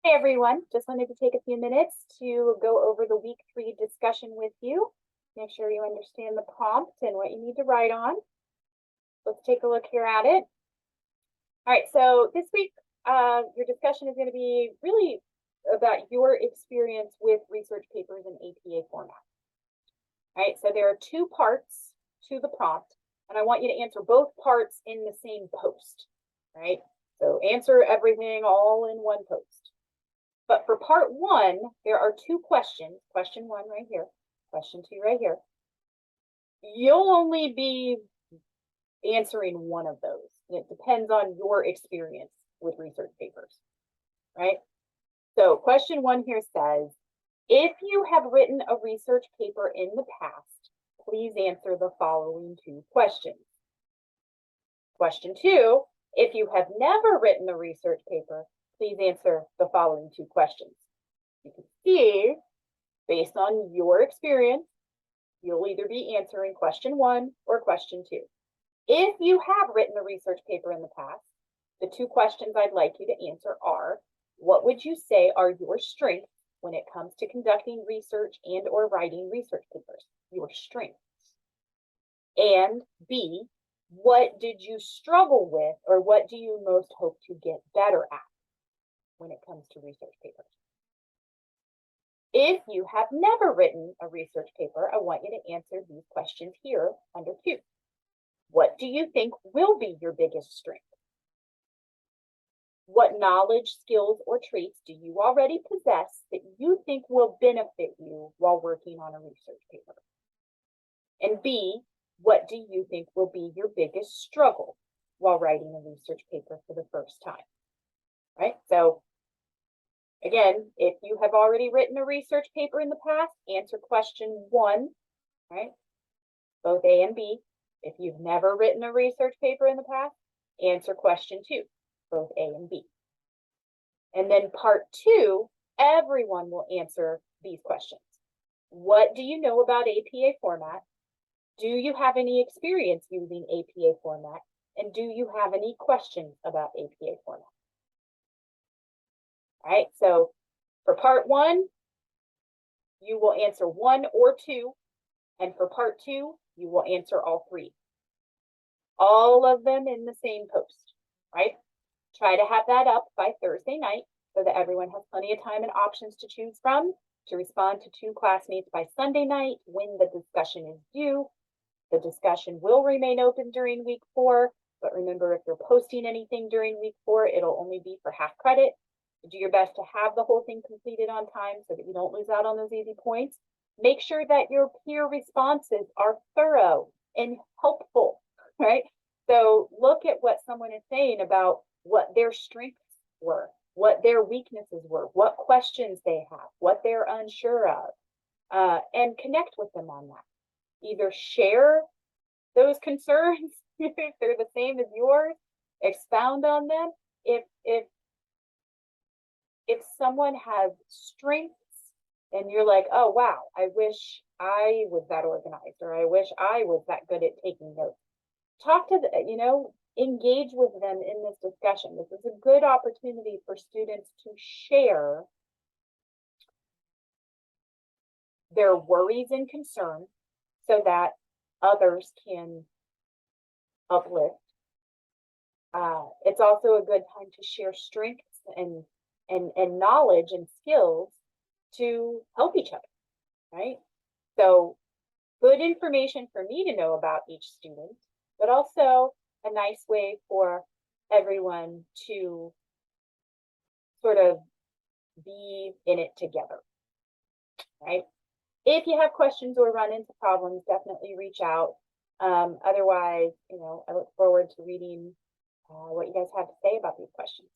Hey everyone, just wanted to take a few minutes to go over the week 3 discussion with you. Make sure you understand the prompt and what you need to write on. Let's take a look here at it. All right, so this week, your discussion is going to be really about your experience with research papers in APA format. All right, so there are two parts to the prompt, and I want you to answer both parts in the same post, right? So answer everything all in one post. But for part one, there are two questions. Question one right here, question two right here. You'll only be answering one of those. It depends on your experience with research papers, right? So question one here says, if you have written a research paper in the past, please answer the following two questions. Question two, if you have never written a research paper, please answer the following two questions. You can see, based on your experience, you'll either be answering question one or question two. If you have written a research paper in the past, the two questions I'd like you to answer are, what would you say are your strengths when it comes to conducting research and or writing research papers? Your strengths. And B, what did you struggle with, or what do you most hope to get better at when it comes to research papers? If you have never written a research paper, I want you to answer these questions here under Q. What do you think will be your biggest strength? What knowledge, skills, or traits do you already possess that you think will benefit you while working on a research paper? And B, what do you think will be your biggest struggle while writing a research paper for the first time? Right? So again, if you have already written a research paper in the past, answer question one, right? Both A and B. If you've never written a research paper in the past, answer question two, both A and B. And then part two, everyone will answer these questions. What do you know about APA format? Do you have any experience using APA format? And do you have any questions about APA format? All right, so for part one, you will answer one or two. And for part two, you will answer all three. All of them in the same post, right? Try to have that up by Thursday night so that everyone has plenty of time and options to choose from to respond to two classmates by Sunday night when the discussion is due. The discussion will remain open during week 4, but remember, if you're posting anything during week 4, it'll only be for half credit. Do your best to have the whole thing completed on time so that you don't lose out on those easy points. Make sure that your peer responses are thorough and helpful, right? So look at what someone is saying about what their strengths were, what their weaknesses were, what questions they have, what they're unsure of, and connect with them on that. Either share those concerns if they're the same as yours, expound on them. If someone has strengths and you're like, oh wow, I wish I was that organized, or I wish I was that good at taking notes, talk to the, engage with them in this discussion. This is a good opportunity for students to share their worries and concerns so that others can uplift. It's also a good time to share strengths and knowledge and skills to help each other, right? So good information for me to know about each student, but also a nice way for everyone to sort of be in it together, right? If you have questions or run into problems, definitely reach out. Otherwise, I look forward to reading what you guys have to say about these questions.